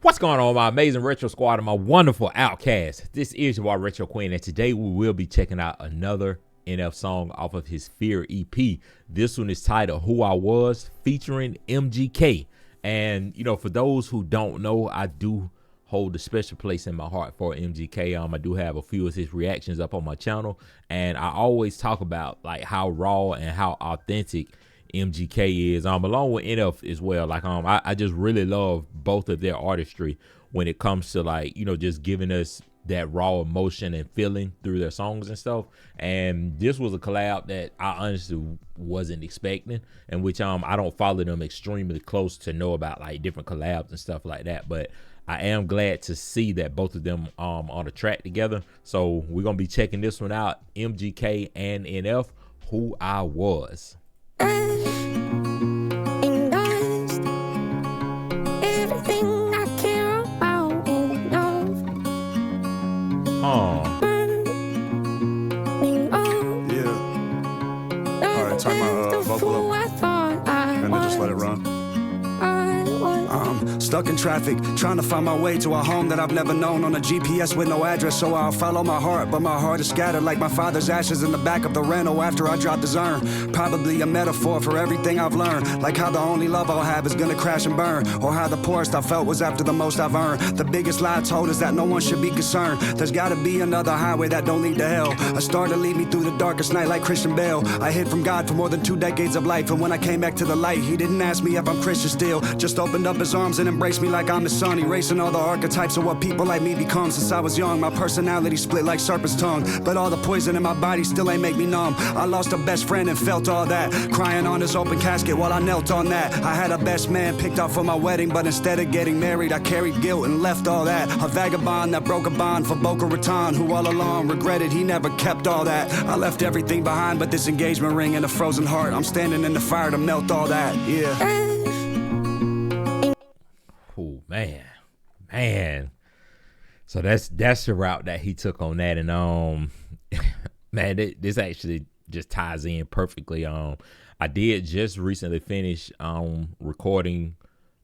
What's going on, my amazing retro squad and my wonderful outcast? This is your retro Quin, and today we will be checking out another NF song off of his Fear EP. This one is titled Who I Was, featuring MGK. And you know, for those who don't know, I do hold a special place in my heart for MGK. I do have a few of his reactions up on my channel, and I always talk about like how raw and how authentic MGK is, along with NF as well. Like I just really love both of their artistry when it comes to, like, you know, just giving us that raw emotion and feeling through their songs and stuff. And this was a collab that I honestly wasn't expecting, and which I don't follow them extremely close to know about like different collabs and stuff like that, but I am glad to see that both of them on the track together. So we're gonna be checking this one out, MGK and NF, Who I Was. Yeah. Alright, turn my vocal up and then just let it run. I'm stuck in traffic, trying to find my way to a home that I've never known, on a GPS with no address, so I'll follow my heart, but my heart is scattered like my father's ashes in the back of the rental after I drop his urn. Probably a metaphor for everything I've learned, like how the only love I'll have is gonna crash and burn, or how the poorest I felt was after the most I've earned. The biggest lie told is that no one should be concerned. There's gotta be another highway that don't lead to hell, a star to lead me through the darkest night like Christian Bale. I hid from God for more than 2 decades of life, and when I came back to the light, he didn't ask me if I'm Christian still, just opened up his arms and embraced me like I'm his son, erasing all the archetypes of what people like me become. Since I was young, my personality split like serpent's tongue, but all the poison in my body still ain't make me numb. I lost a best friend and felt all that, crying on his open casket while I knelt on that. I had a best man picked out for my wedding, but instead of getting married, I carried guilt and left all that. A vagabond that broke a bond for Boca Raton, who all along regretted he never kept all that. I left everything behind but this engagement ring and a frozen heart. I'm standing in the fire to melt all that, yeah. Oh man. So that's the route that he took on that, and man, this actually just ties in perfectly. I did just recently finish recording,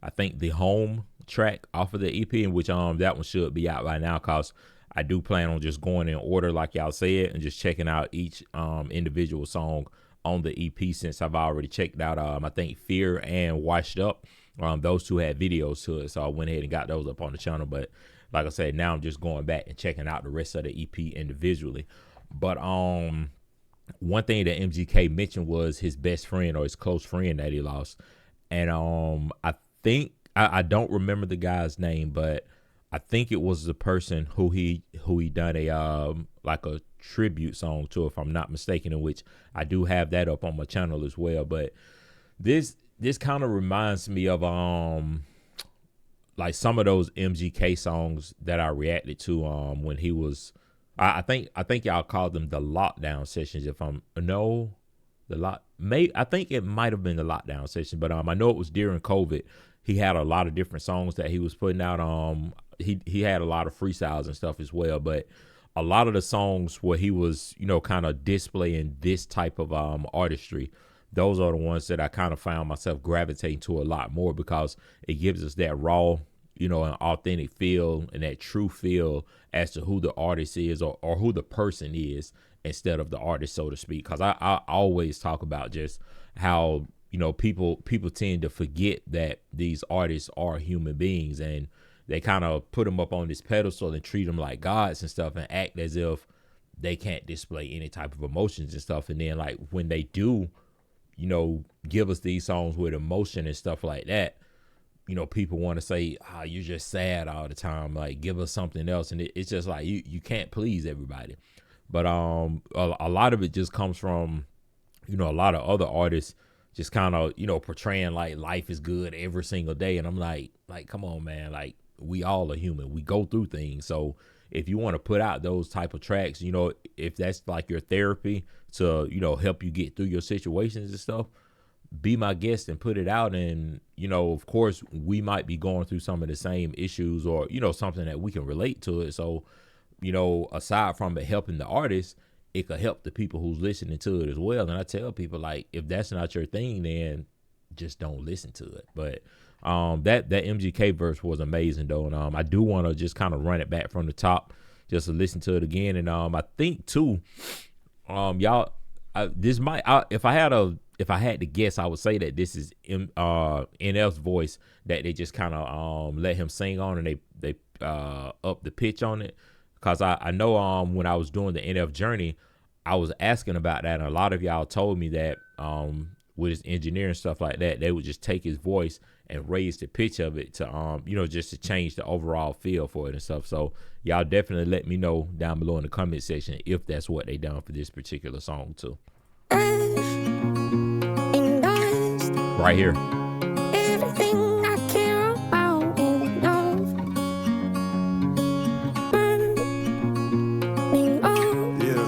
I think, the home track off of the EP, in which that one should be out by now, cause I do plan on just going in order like y'all said and just checking out each individual song on the EP, since I've already checked out I think Fear and Washed Up. Those two had videos to it, so I went ahead and got those up on the channel. But like I said, now I'm just going back and checking out the rest of the EP individually. But one thing that MGK mentioned was his best friend, or his close friend, that he lost. And I think I don't remember the guy's name, but I think it was the person who he done a like a tribute song to, if I'm not mistaken, in which I do have that up on my channel as well. But this kind of reminds me of like some of those MGK songs that I reacted to when he was, I think y'all called them the lockdown sessions, if I'm I think it might have been the lockdown session, but I know it was during COVID. He had a lot of different songs that he was putting out. He had a lot of freestyles and stuff as well, but a lot of the songs where he was, you know, kind of displaying this type of artistry, those are the ones that I kind of found myself gravitating to a lot more, because it gives us that raw, you know, an authentic feel and that true feel as to who the artist is, or who the person is, instead of the artist, so to speak. Because I always talk about just how, you know, people tend to forget that these artists are human beings, and they kind of put them up on this pedestal and treat them like gods and stuff, and act as if they can't display any type of emotions and stuff. And then, like, when they do, you know, give us these songs with emotion and stuff like that, you know, people want to say, you're just sad all the time, like, give us something else. And it's just like, you can't please everybody. But a lot of it just comes from, you know, a lot of other artists just kind of, you know, portraying like life is good every single day. And I'm like, come on, man, like, we all are human, we go through things. So if you want to put out those type of tracks, you know, if that's like your therapy to, you know, help you get through your situations and stuff, be my guest and put it out. And, you know, of course, we might be going through some of the same issues, or, you know, something that we can relate to it. So, you know, aside from it helping the artist, it could help the people who's listening to it as well. And I tell people, like, if that's not your thing, then just don't listen to it. But That MGK verse was amazing though, and I do want to just kind of run it back from the top, just to listen to it again. And I think too, y'all, if I had to guess, I would say that this is NF's voice that they just kind of let him sing on, and they up the pitch on it. Cause I know when I was doing the NF journey, I was asking about that, and a lot of y'all told me that with his engineering stuff like that, they would just take his voice and raise the pitch of it to just to change the overall feel for it and stuff. So y'all definitely let me know down below in the comment section if that's what they done for this particular song too. Right here. Everything I care about in love. Yeah.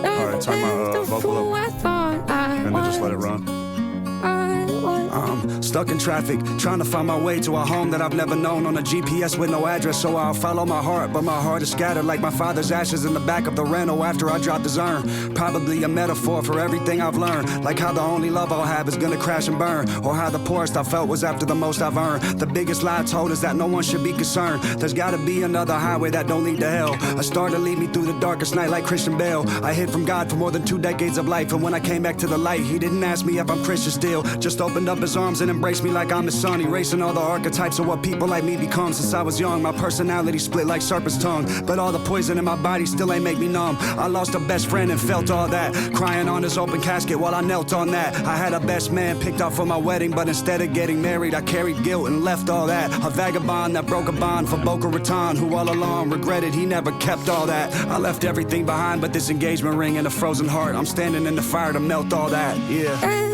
Alright, turn my vocal up. And then just let it run. Stuck in traffic, trying to find my way to a home that I've never known on a GPS with no address, so I'll follow my heart, but my heart is scattered like my father's ashes in the back of the rental after I drop his urn. Probably a metaphor for everything I've learned, like how the only love I'll have is gonna crash and burn, or how the poorest I felt was after the most I've earned. The biggest lie told is that no one should be concerned. There's gotta be another highway that don't lead to hell, a star to lead me through the darkest night like Christian Bale. I hid from God for more than 2 decades of life, and when I came back to the light, he didn't ask me if I'm Christian still, just opened up his arms and embraced me like I'm his son, erasing all the archetypes of what people like me become. Since I was young, my personality split like serpent's tongue, but all the poison in my body still ain't make me numb. I lost a best friend and felt all that, crying on his open casket while I knelt on that. I had a best man picked out for my wedding, but instead of getting married, I carried guilt and left all that. A vagabond that broke a bond for Boca Raton, who all along regretted he never kept all that. I left everything behind but this engagement ring and a frozen heart. I'm standing in the fire to melt all that, yeah.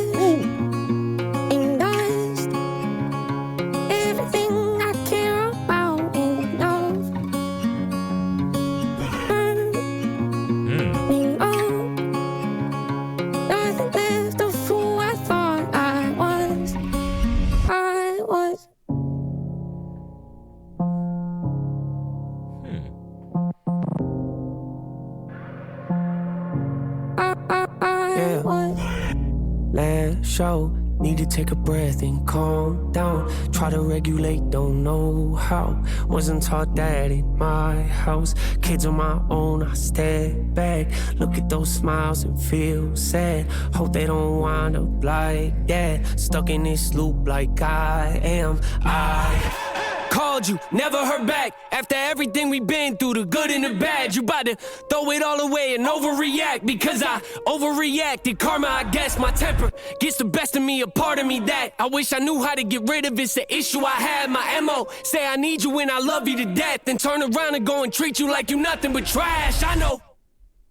Show, need to take a breath and calm down. Try to regulate, don't know how. Wasn't taught that in my house. Kids on my own, I step back. Look at those smiles and feel sad. Hope they don't wind up like that. Stuck in this loop like I am. I called you, never heard back. After everything we've been through, the good and the bad, you bout to throw it all away and overreact. Because I overreacted, karma, I guess. My temper gets the best of me, a part of me that I wish I knew how to get rid of. It's the issue I had. My MO, say I need you and I love you to death, then turn around and go and treat you like you nothing but trash. I know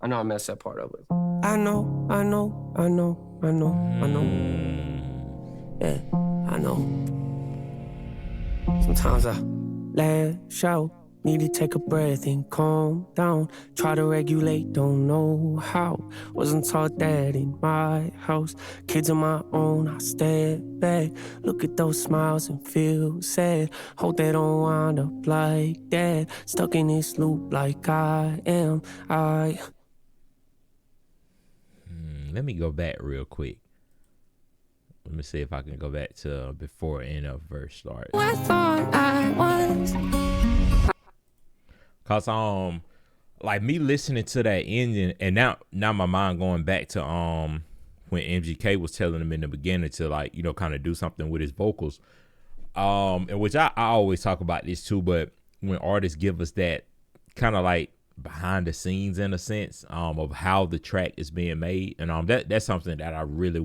I messed that part up with. I know. Yeah, I know. Sometimes I lash out, need to take a breath and calm down. Try to regulate, don't know how. Wasn't taught that in my house. Kids on my own, I step back. Look at those smiles and feel sad. Hope they don't wind up like that. Stuck in this loop like I am. Let me go back real quick. Let me see if I can go back to before NF verse started. I thought I was. Cause like me listening to that ending, and now my mind going back to when MGK was telling him in the beginning to, like, you know, kind of do something with his vocals. And which I always talk about this too, but when artists give us that kind of like behind the scenes in a sense of how the track is being made, and that's something that I really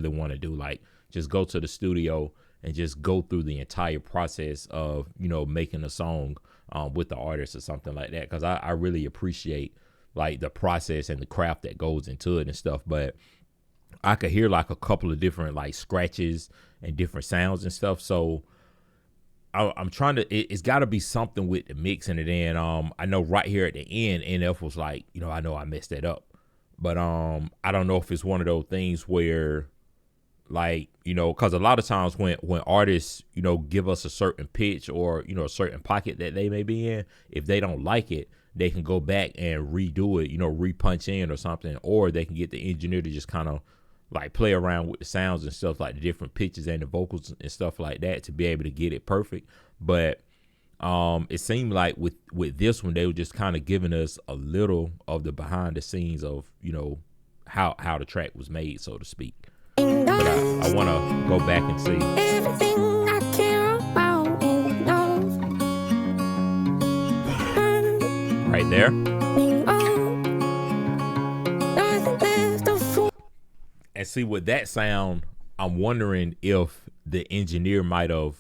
want to do, like just go to the studio and just go through the entire process of, you know, making a song with the artist or something like that, because I really appreciate like the process and the craft that goes into it and stuff. But I could hear like a couple of different like scratches and different sounds and stuff, so I'm trying to, it's got to be something with the mixing it in. I know right here at the end, NF was like, you know I messed that up, but I don't know if it's one of those things where, like, you know, because a lot of times when artists, you know, give us a certain pitch or, you know, a certain pocket that they may be in, if they don't like it, they can go back and redo it, you know, repunch in or something, or they can get the engineer to just kind of like play around with the sounds and stuff, like the different pitches and the vocals and stuff like that, to be able to get it perfect. But it seemed like with this one, they were just kind of giving us a little of the behind the scenes of, you know, how the track was made, so to speak. But I want to go back and see Everything I care about in love. right there. And see, with that sound, I'm wondering if the engineer might have,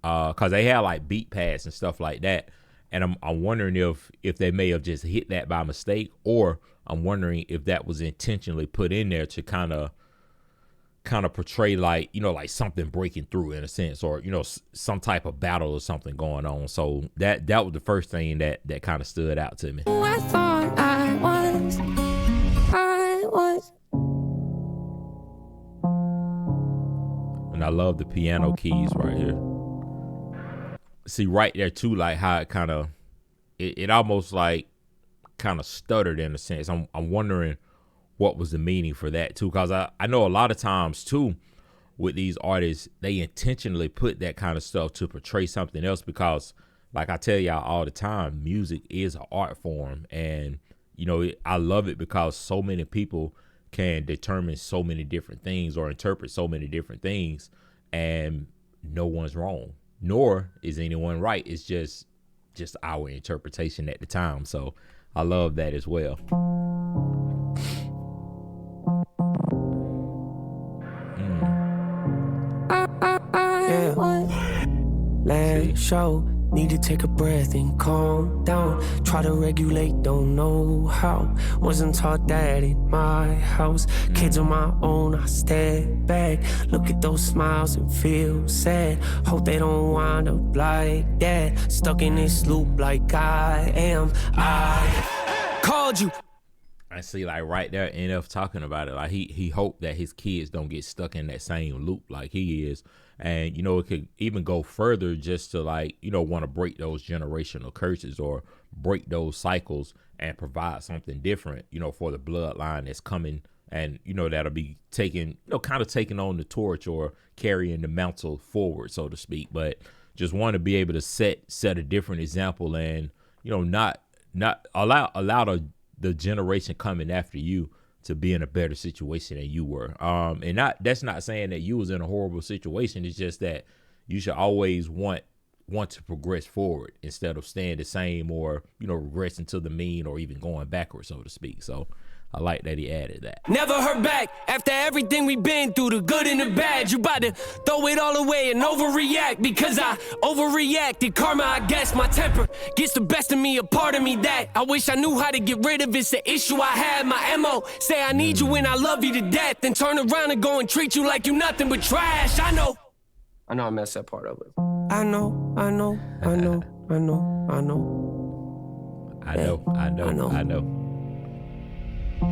cause they had like beat pads and stuff like that, and I'm wondering if they may have just hit that by mistake, or I'm wondering if that was intentionally put in there to kind of portray, like, you know, like something breaking through in a sense, or, you know, some type of battle or something going on. So that was the first thing that kind of stood out to me. I thought I was. And I love the piano keys right here. See right there too, like how it kind of, it almost like kind of stuttered in a sense. I'm wondering what was the meaning for that too, because I know a lot of times too with these artists, they intentionally put that kind of stuff to portray something else, because like I tell y'all all the time, music is an art form, and you know, I love it because so many people can determine so many different things or interpret so many different things, and no one's wrong, nor is anyone right. It's just our interpretation at the time. So I love that as well. Yeah. Last show, need to take a breath and calm down. Try to regulate, don't know how. Wasn't taught that in my house. Kids on my own, I step back. Look at those smiles and feel sad. Hope they don't wind up like that. Stuck in this loop like I am. I called you. I see, like right there, NF talking about it. Like he hoped that his kids don't get stuck in that same loop like he is. And, you know, it could even go further just to, like, you know, want to break those generational curses or break those cycles and provide something different, you know, for the bloodline that's coming, and, you know, that'll be taking, you know, kind of taking on the torch or carrying the mantle forward, so to speak. But just want to be able to set a different example, and, you know, not allow the generation coming after you to be in a better situation than you were. And that's not saying that you was in a horrible situation. It's just that you should always want to progress forward instead of staying the same, or, you know, regressing to the mean, or even going backwards, so to speak. So I like that he added that. Never heard back after everything we've been through, the good and the bad. You about to throw it all away and overreact because I overreacted. Karma, I guess my temper gets the best of me, a part of me that I wish I knew how to get rid of. It's the issue I had. My MO say I need you and I love you to death, then turn around and go and treat you like you nothing but trash. I know I messed that part up. I know.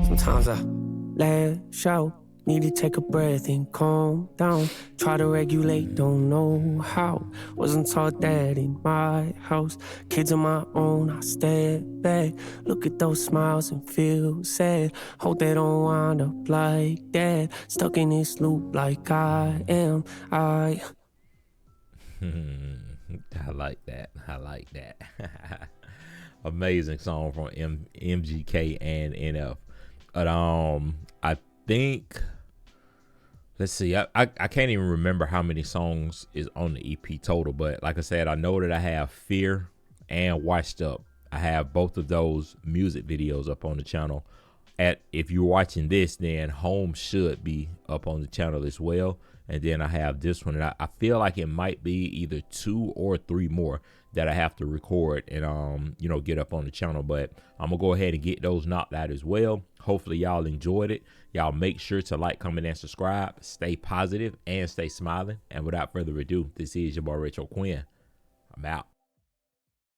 Sometimes I lash out, need to take a breath and calm down. Try to regulate, don't know how. Wasn't taught that in my house. Kids on my own, I step back. Look at those smiles and feel sad. Hope they don't wind up like that. Stuck in this loop like I am. I like that. Amazing song from MGK and NF. But I think, let's see, I can't even remember how many songs is on the EP total, but like I said, I know that I have Fear and Washed Up. I have both of those music videos up on the channel. If you're watching this, then Home should be up on the channel as well. And then I have this one, and I feel like it might be either 2 or 3 more that I have to record and you know, get up on the channel. But I'm gonna go ahead and get those knocked out as well. Hopefully y'all enjoyed it. Y'all make sure to like, comment, and subscribe. Stay positive and stay smiling. And without further ado, this is your boy Retro Quin. I'm out.